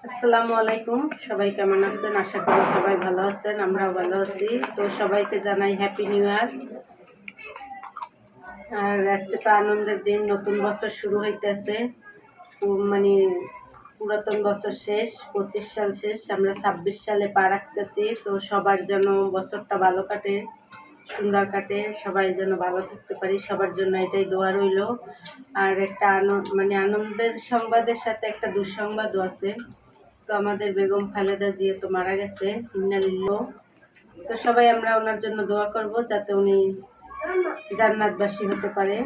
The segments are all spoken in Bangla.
আসসালামু আলাইকুম। সবাই কেমন আছেন? আশা করি সবাই ভালো আছেন, আমরাও ভালো আছি। তো সবাইকে জানাই হ্যাপি নিউ ইয়ার। আর আজকে তো আনন্দের দিন, নতুন বছর শুরু হইতেছে। মানে পুরাতন বছর শেষ, 25 সাল শেষ, আমরা 26 সালে পা রাখতেছি। তো সবার যেন বছরটা ভালো কাটে, সুন্দর কাটে, সবাই যেন ভালো থাকতে পারি, সবার জন্য এটাই দোয়া রইল। আর একটা আনন্দের সংবাদের সাথে একটা দুঃসংবাদও আছে। তো আমাদের বেগম খালেদা জিয়া তো মারা গেছে, ইন্নালিল্লাহ। তো সবাই আমরা ওনার জন্য দোয়া করব যাতে উনি জান্নাতবাসী হতে পারে।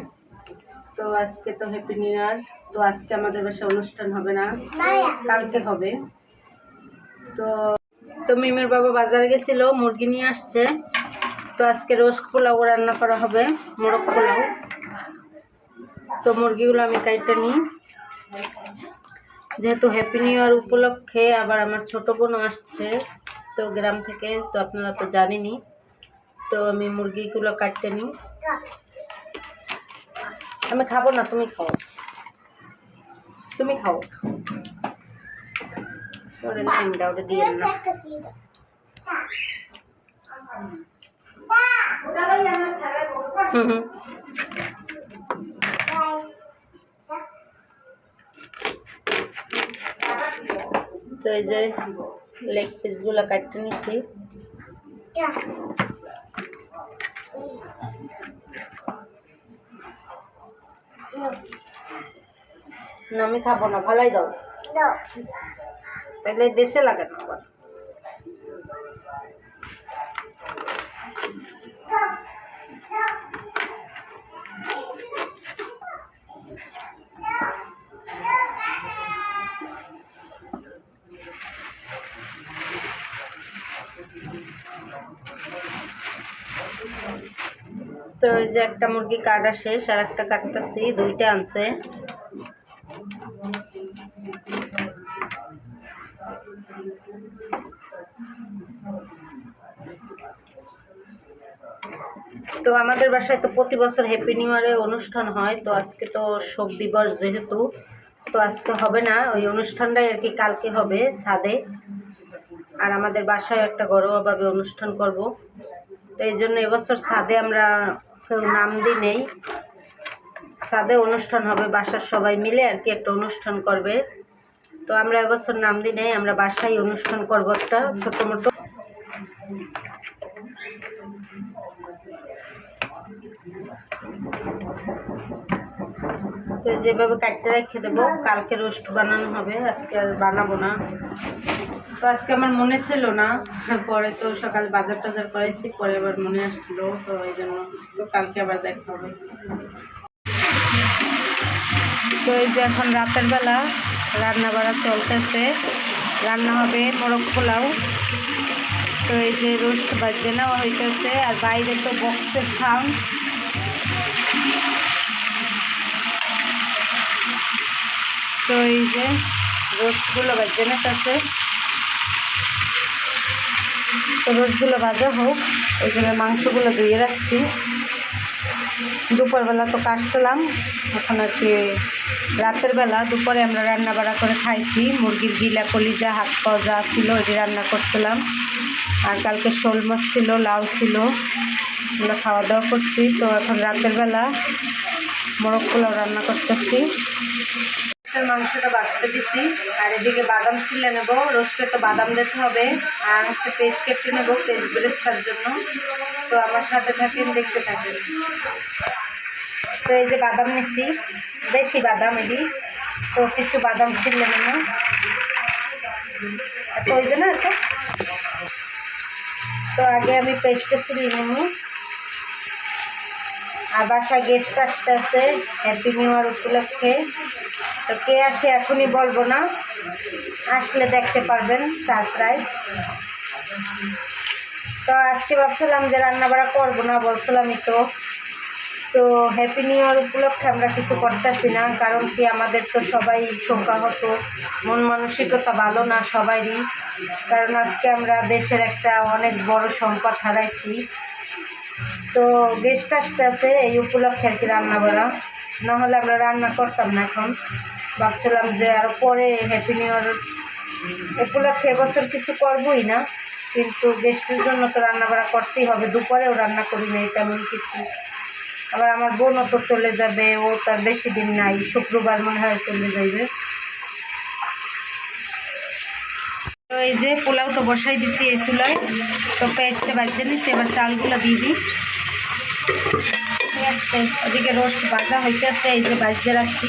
তো আজকে তো হ্যাপি নিউ ইয়ার। তো আজকে আমাদের বাসায় অনুষ্ঠান হবে না, কালকে হবে। তো তো মিমের বাবা বাজারে গেছিল, মুরগি নিয়ে আসছে। তো আজকে রোস্ট পোলাও রান্না করা হবে, মোরগ পোলাও। তো মুরগিগুলো আমি কাইটে নিই, যেহেতু হ্যাপি নিউ ইয়ার উপলক্ষে আবার আমার ছোট বোনও আসছে তো গ্রাম থেকে, তো আপনারা তো জানেনই। তো আমি মুরগিগুলো কাটতে নিই। আমি খাবো না, তুমি খাও, তুমি খাও। ওটা দিয়ে না। তো এই যে লেগ পিসগুলো কাটতে নিচ্ছি। না আমি খাবো না, ভালাই দাও, তাহলে দেশে লাগে না আবার। তো এই যে একটা মুরগি কাটা শেষ, আর একটা কাটতেছি, দুইটা আনছে। তো আমাদের বাসায় তো প্রতি বছর হ্যাপি নিউ ইয়ারে অনুষ্ঠান হয়। তো আজকে তো শোক দিবস যেহেতু, তো আজকে হবে না, ওই অনুষ্ঠানটাই আর কি কালকে হবে ছাদে। আর আমাদের বাসায় একটা ঘরোয়াভাবে অনুষ্ঠান করব। তো এই জন্য এবছর ছাদে আমরা কেউ নাম দিই নেই, ছাদে অনুষ্ঠান হবে, বাসার সবাই মিলে আর কি একটা অনুষ্ঠান করবে। তো আমরা এবছর নাম দিই নেই, আমরা বাসায় অনুষ্ঠান করবো একটা ছোট মোটো। তো যেভাবে কাটতে রেখে দেবো, কালকে রোস্ট বানানো হবে, আজকে আর বানাবো না। তো আজকে আমার মনে ছিল না, পরে তো সকাল বাজার টাজার করাইছি, পরে আবার মনে আসছিল, তো এই জন্য তো কালকে আবার দেখা হবে। তো এই যে এখন রাতের বেলা রান্না বাড়া চলতেছে, রান্না হবে মোরগ পোলাও। তো এই যে রোস্ট বাজে নেওয়া হইতেছে, আর বাইরে তো বক্সের সাউন্ড। তো এই যে রোস্টগুলো বাজে নিতেছে, তো রোস্টগুলো ভাজা হোক, ওই জন্য মাংসগুলো ধুয়ে রাখছি। দুপুরবেলা তো কাটছিলাম, এখন আর কি রাতের বেলা দুপুরে আমরা রান্না বাড়া করে খাইছি। মুরগির গিলা কলিজা হাত পাওয়া যা ছিল ওইটি রান্না করছিলাম। আর কালকে শোল মাছ ছিল, লাউ ছিল, আমরা খাওয়া দাওয়া করছি। তো এখন রাতের বেলা মোরগ পোলাও রান্না করতেছি। মাংসটা বাছতে দিছি, আর এদিকে বাদাম ছিলে নেব, রোস্টে তো বাদাম দিতে হবে। আর হচ্ছে পেস্ট কেটে নেব পেস্ট বেরেস্তার জন্য। তো আমার সাথে থাকেন, দেখতে থাকেন। তো এই যে বাদাম নিচ্ছি, দেশি বাদাম এটি। তো কিছু বাদাম ছিলে নেব, এত ওই জন্য এত। তো আগে আমি পেস্টে ছিলে নেব। আর বাসায় গেস্ট আসতে আছে হ্যাপি নিউ ইয়ার উপলক্ষে। তো কে আসে এখনই বলবো না, আসলে দেখতে পারবেন সারপ্রাইজ। তো আজকে ভাবছিলাম যে রান্না বাড়া করবো না, বলছিলামই তো। তো হ্যাপি নিউ ইয়ার উপলক্ষে আমরা কিছু করতেছি না, কারণ কি আমাদের তো সবাই শোকাহত, মন মানসিকতা ভালো না সবারই। কারণ আজকে আমরা দেশের একটা অনেক বড় সম্পদ হারাইছি। তো গেস্ট আসতে আছে, এই উপলক্ষে আর কি রান্না করা, নাহলে আমরা রান্না করতাম না। এখন ভাবছিলাম যে আরও পরে হ্যাপি নিউ ইয়ার উপলক্ষে এবছর কিছু করবই না, কিন্তু গেস্টের জন্য তো রান্না বাড়া করতেই হবে। দুপুরেও রান্না করি নাই তেমন কিছু। আবার আমার বোনও তো চলে যাবে, ও তার বেশি দিন নাই, শুক্রবার মনে হয় চলে যাইবে। তো এই যে পোলাওটা বসাই দিচ্ছি এই চুলায়। তো পেস্টটা বাজিয়ে নিচ্ছি, এবার চালগুলো দিয়ে দিই। ওদিকে রোস্ট ভাজা হইতেছে, এই যে বাজিয়ে রাখছি।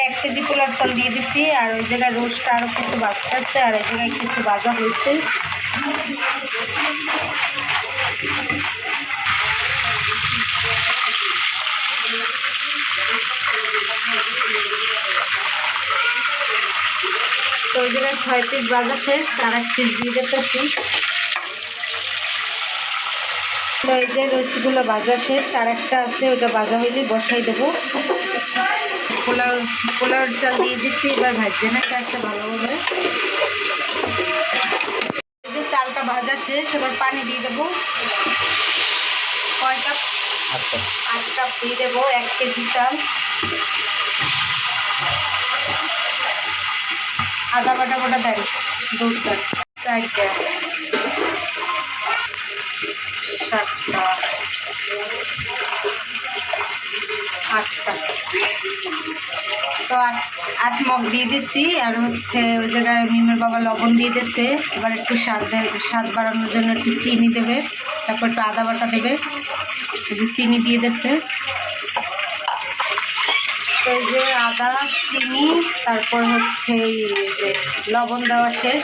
এক কেজি পোলার চাল দিয়ে দিচ্ছি, আর ওই জায়গায় রোস্ট আরও কিছু বাজতেছে, আর এই জায়গায় কিছু ভাজা হয়েছে। তো ওই জায়গায় 6 পিস ভাজা শেষ, আর 1 পিস দিয়ে দিতেছি। তো এই যে রোস্টগুলো ভাজা শেষ, আর একটা আছে, ওটা ভাজা হইলে বসাই দেবো। পোলাওর চাল দিয়ে দিচ্ছি, এবার ভাজছে না কাজটা ভালোভাবে। এই যে চালটা ভাজা শেষ, এবার পানি দিয়ে দেবো। কয় কাপ? 8 কাপ দিয়ে দেবো 1 কেজি চাল। আদা বাটা বাটা দেন 2টা, 4টা, 7টা, 8টা। তো 8 মগ দিয়ে দিচ্ছি, আর হচ্ছে ওই জায়গায় মিমের বাবা লবণ দিয়ে দিচ্ছে। এবার একটু স্বাদ বাড়ানোর জন্য একটু চিনি দেবে, তারপর একটু আদা বাটা দেবে, একটু চিনি দিয়ে দিচ্ছে। তো এই যে আদা, চিনি, তারপর হচ্ছে এই যে লবণ দেওয়া শেষ,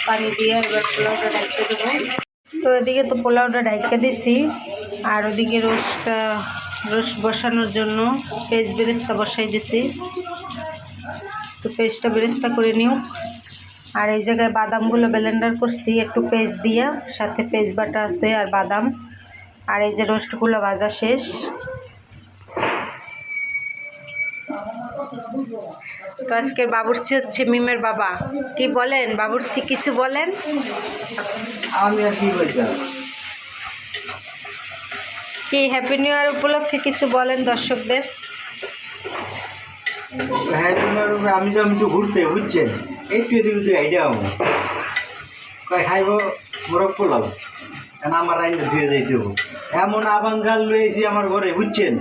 পানি দিয়ে এবার পোলাওটা ঢাইকে দেবো। তো এদিকে তো পোলাওটা ঢাইকে দিছি, আর ওদিকে রোস্ট বসানোর জন্য পেস্ট বেরেস্তা বসাই দিছি। তো পেস্টটা বেরেস্তা করে নিও। আর এই জায়গায় বাদামগুলো ব্লেন্ডার করছি একটু পেস্ট দিয়ে, সাথে পেস্ট বাটা আছে আর বাদাম। আর এই যে রোস্টগুলো ভাজা শেষ। তো আজকের বাবুর্চি হচ্ছে মিমের বাবা। কি বলেন বাবুর্চি, কিছু বলেন? আমি আর কি বলতাম, কি হ্যাপি নিউ ইয়ার উপলক্ষে কিছু বলেন দর্শকদের। আমি তো ঘুরতে বুঝছেন, একটু এদিকে তুই আইডিয়া কয় খাইব মোরগ পোলাও, কারণ আমার রাইনটা ধুয়ে যাইতে এমন আবাঙ্গাল লয়েছি আমার ঘরে বুঝছেন।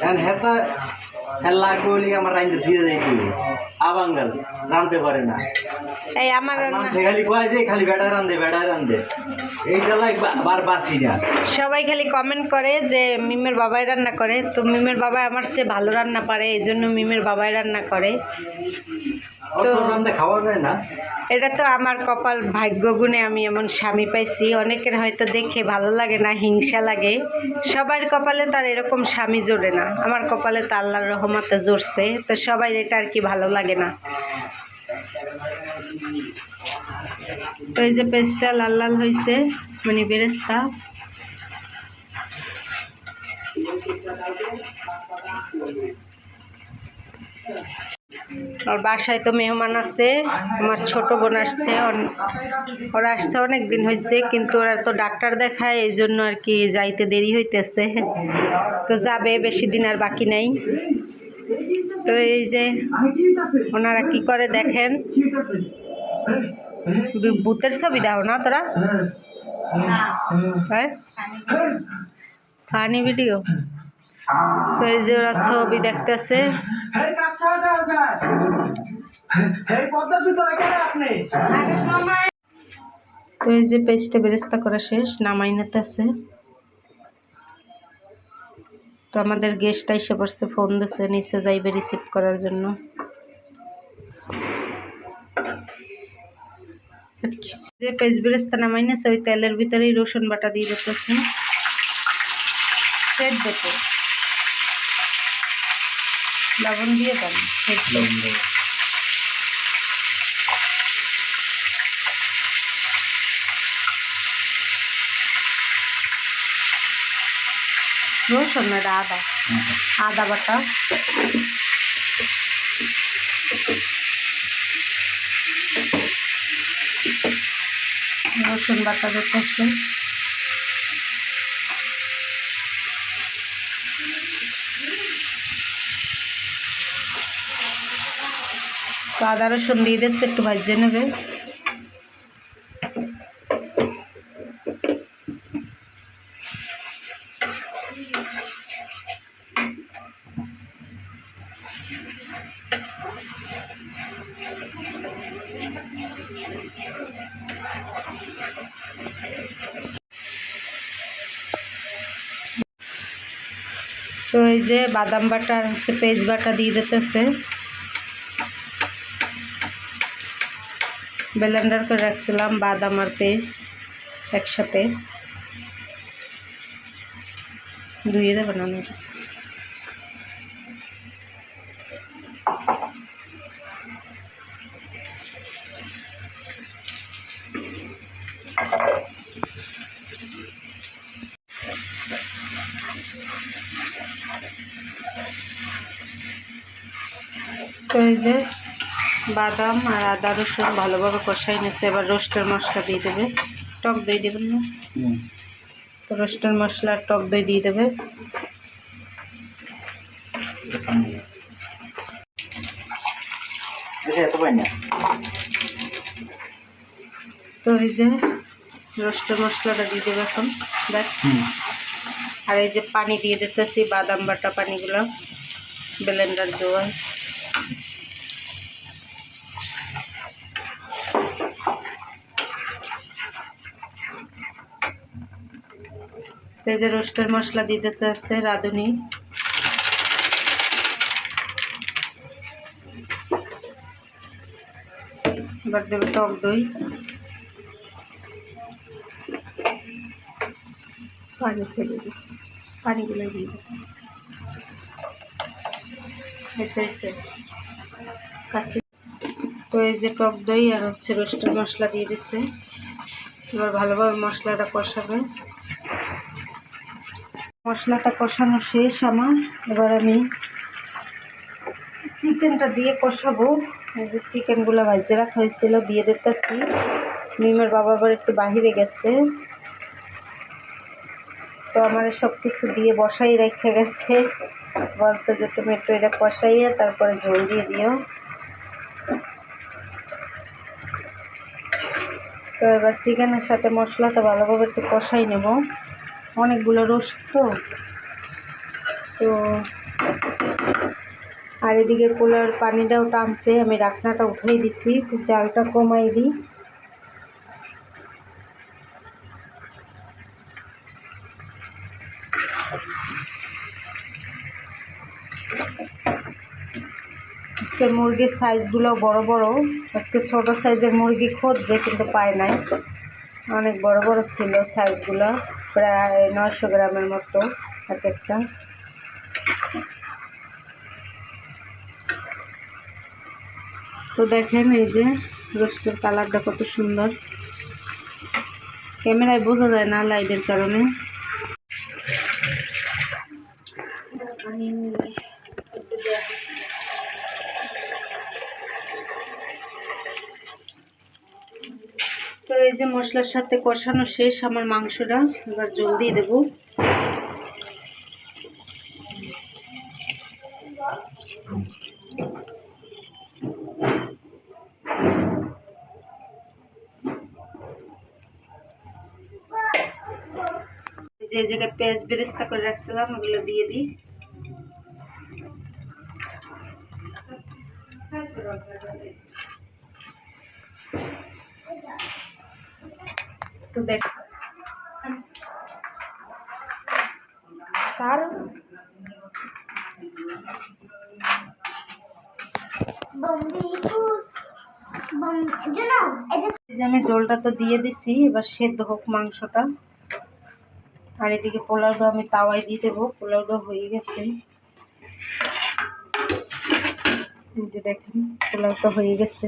এখন হেতা লাগবে বলে আমার রাইনটা ধুয়ে যাইতে আবাঙ্গাল রাঁধতে পারে না। এই আমার খালি কয় যে খালি বেড়া রান্ধে এইটা বার বাসি না। সবাই খালি কমেন্ট করে যে মিমের বাবাই রান্না করে। তো মিমের বাবা আমার চেয়ে ভালো রান্না পারে, এই জন্য মিমের বাবাই রান্না করে। তো খাওয়া যায় না, এটা তো আমার কপাল, ভাগ্য গুণে আমি এমন স্বামী পাইছি। অনেকের হয়তো দেখে ভালো লাগে না, হিংসা লাগে। সবার কপালে তার এরকম স্বামী জোরে না, আমার কপালে তো আল্লাহর রহমতে জোরছে। তো সবাই এটা আর কি ভালো লাগে না। তো এই যে পেস্টটা লাল লাল হয়েছে, মানে বেরেস্তা। আর বাসায় তো মেহমান আছে, আমার ছোট বোন আসছে, ওরা আসছে অনেক দিন হয়েছে, কিন্তু ওরা তো ডাক্তার দেখায়, এই জন্য আর কি যাইতে দেরি হইতেছে। তো যাবে, বেশি দিন আর বাকি নাই। তো এই যে ওনারা কি করে দেখেন। ভূতের ছবি দাও না তোরা? হ্যাঁ, ফানি ভিডিও। তো এই যে ওরা ছবি দেখতেছে। তো এই যে পেস্টটা বেরেস্তা করা শেষ, নামাই নিতেছে। তো আমাদের গেস্ট এসে পড়ছে, ফোন দিচ্ছে, নিচে যাইবে রিসিভ করার জন্য। যে পেস্ট বেরেস্তা নামাই নিচ্ছে, ওই তেলের ভিতরেই রসুন বাটা দিয়ে দিতেছে। দেখো লবণ দিয়ে দেন, রসুন না আদা, আদা বাটা। রসুন বাটা দিতেছে। তো আদা রসুন দিয়ে দিচ্ছে, একটু ভাজে নেবে। তো এই যে বাদাম বাটা আর হচ্ছে পেঁয়াজ বাটা দিয়ে দিতেছে, ব্লেন্ডার করে রাখছিলাম বাদাম আর পেস্ট একসাথে, ধুয়ে দেবে না। তো এই যে বাদাম আর আদা রসুন ভালোভাবে কষাই নিচ্ছে, এবার রোস্টের মশলা দিয়ে দেবে। টক দই দেবেন না? তো রোস্টের মশলা আর টক দই দিয়ে দেবে। তো এই যে রোস্টের মশলাটা দিয়ে দেবে এখন, দেখ। আর এই যে পানি দিয়ে দিতেছি, বাদাম বাটা পানিগুলো ব্লেন্ডার দেওয়া। এই যে রোস্টের মশলা দিয়ে দিতে আছে রাঁধুনি। এবার দেবে টক দই, পানি ছেড়ে দিচ্ছি, পানিগুলো দিয়ে দেবে। কাছে তো এই যে টক দই আর হচ্ছে রোস্টের মশলা দিয়ে দিচ্ছে। এবার ভালোভাবে মশলাটা কষাবে। মশলাটা কষানো শেষ আমার, এবার আমি চিকেনটা দিয়ে কষাবো। এই যে চিকেনগুলো ভাজে রাখা হয়েছিল দিয়ে দিতেছি। মিমের বাবা আবার একটু বাহিরে গেছে, তো আমার সব কিছু দিয়ে বসাই রেখে গেছে, বলছে যে তুমি একটু এটা কষাইয়ে তারপরে ঝোল দিয়ে দিও। তো এবার চিকেনের সাথে মশলাটা ভালোভাবে একটু কষাই নেব, অনেকগুলো রোস্ট তো। আর এদিকে পোলার পানিটাও টানছে, আমি রাখনাটা উঠাই দিছি, জালটা কমাই দিই। আজকে মুরগির সাইজগুলো বড় বড়, আজকে ছোট সাইজের মুরগি খুঁজছে কিন্তু পায় নাই, অনেক বড় বড় ছিল সাইজগুলো, প্রায় 900 গ্রামের মতো এক একটা। তো দেখেন এই যে রোস্টের কালারটা কত সুন্দর, ক্যামেরায় বোঝা যায় না লাইটের কারণে। তো এই যে মশলার সাথে কষানো শেষ আমার মাংসটা, এবার জল দিয়ে দেবো। যে জায়গায় পেঁয়াজ বেরেস্তা করে রাখছিলাম ওগুলো দিয়ে দিই। তো দেখ স্যার আমি জলটা তো দিয়ে দিছি, এবার সেদ্ধ হোক মাংসটা। আর এদিকে পোলাওটা আমি তাওয়ায় দিয়ে দেবো, পোলাওটা হয়ে গেছে। এই যে দেখেন পোলাওটা হয়ে গেছে,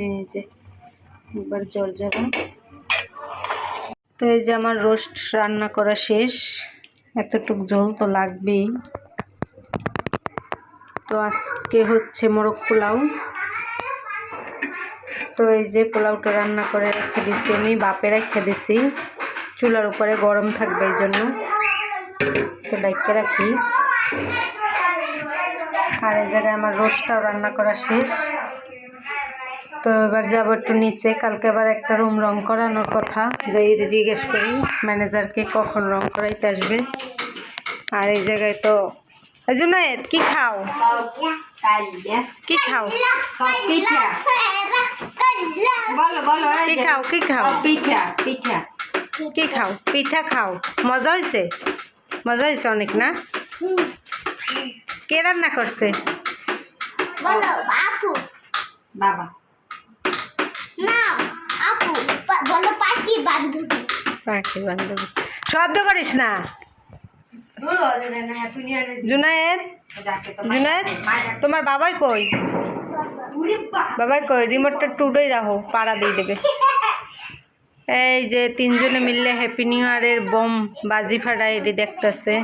এই যে এবার জল যাবে। তো এই যে আমার রোস্ট রান্না করা শেষ, এতটুক ঝোল তো লাগবেই। তো আজকে হচ্ছে মোরগ পোলাও। তো এই যে পোলাওটা রান্না করে রেখে দিচ্ছি, আমি বাপে রেখে দিছি, চুলার উপরে গরম থাকবে এই জন্য, তো ডাইকে রাখি। আর এই জায়গায় আমার রোস্টটাও রান্না করা শেষ, তো এবার যাবো একটু নিচে, কালকে আবার একটা রুম রং করানোর কথা, যাই জিজ্ঞেস করি ম্যানেজারকে কখন রং করাইতে আসবে। আর এই জায়গায় তো জুনায়েদ কি খাও, কি খাও, পিঠা বলো বলো কি খাও, কি খাও, পিঠা পিঠা কি খাও, পিঠা খাও। মজা হয়েছে, মজা হয়েছে অনেক না? কে রান্না করছে? বলো আপু বাবা না আপু বলো পাখি বান্ধবী পাখি বান্ধবী। শব্দ করিস না জুনায়েদ, জুনায়েদ তোমার বাবাই কই? বাবাই কই? রিমোটটা টুডোই রাখো, পাড়া দিয়ে দেবে। এই যে তিনজনে মিললে হ্যাপি নিউ ইয়ারের বোম বাজি ফাটাই এটি দেখতেছে।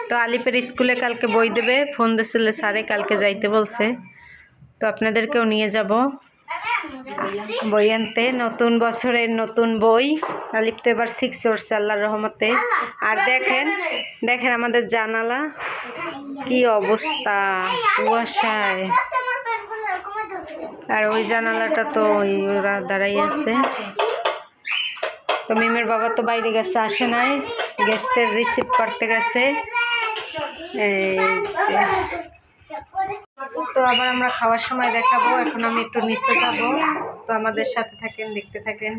তো আলিপের স্কুলে কালকে বই দেবে, ফোন দিয়েছিল স্যারে, কালকে যাইতে বলছে। তো আপনাদেরকেও নিয়ে যাব বই আনতে, নতুন বছরের নতুন বই। আলিপ তো এবার 6 উঠছে আল্লাহর রহমতে। আর দেখেন দেখেন আমাদের জানালা কি অবস্থা, কুয়াশায়। আর ওই জানালাটা তো ওরা দাঁড়াই আছে। তো মিমের বাবা তো বাইরে গেছে, আসে নাই, গেস্টের রিসিভ করতে গেছে। এই যে। তো আবার আমরা খাওয়ার সময় দেখাবো। এখন আমি একটু নিচে যাব, তো আমাদের সাথে থাকেন, দেখতে থাকেন।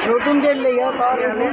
নতুন গেট লেগে পাওয়া গেছে না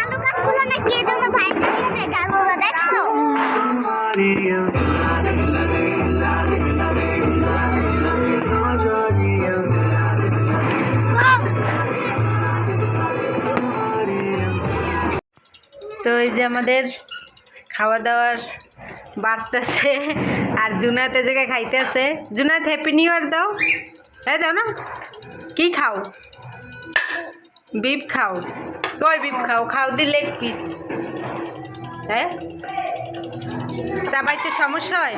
আলু গাছগুলো না কে জন্য ভাইটা দিয়ে যায় ডালগুলো দেখছো? তো এই যে আমাদের খাওয়া দাওয়ার বাড়তেছে আর জুনায়েত এই জায়গায় খাইতেছে। জুনায়েত হ্যাপি নিউ ইয়ার দাও। হ্যাঁ দাও না। কি খাও? বিফ খাও। কই বিফ খাও? খাও দি লেগ পিস। হ্যাঁ চাবাইতে সমস্যা হয়?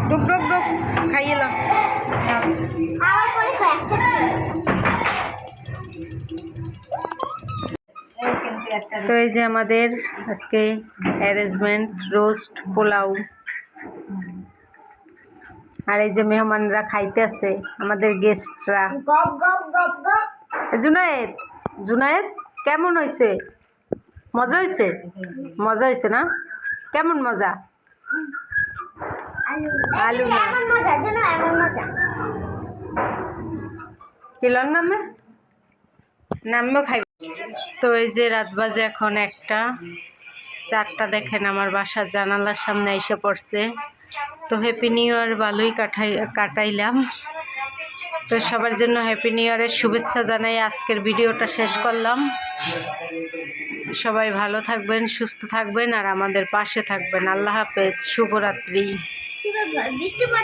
ডুক ডুক ডুক খাইয়ে লাও। আমার পরে কয়েকটা তো এই যে আমাদের আজকে অ্যারেঞ্জমেন্ট রোস্ট পোলাও আর এই যে মেহমানরা খাইতেছে আমাদের গেস্টরা। গপ গপ গপ গপ। জুনায়েদ জুনায়েদ কেমন হয়েছে? মজা হয়েছে? মজা হয়েছে না? কেমন মজা? আলু না এমন মজা জানো, এমন মজা। কিলোর নামে নামও খাইব। তো এই যে রাত বাজে এখন 1টা দেখেন আমার বাসার জানালার সামনে এসে পড়ছে। তো হ্যাপি নিউ ইয়ার ভালোই কাটাইলাম। তো সবার জন্য হ্যাপি নিউ ইয়ারের শুভেচ্ছা জানাই আজকের ভিডিওটা শেষ করলাম। সবাই ভালো থাকবেন, সুস্থ থাকবেন আর আমাদের পাশে থাকবেন। আল্লাহ হাফেজ, শুভরাত্রি। কি ব্যাপার, বৃষ্টি পড়ছে?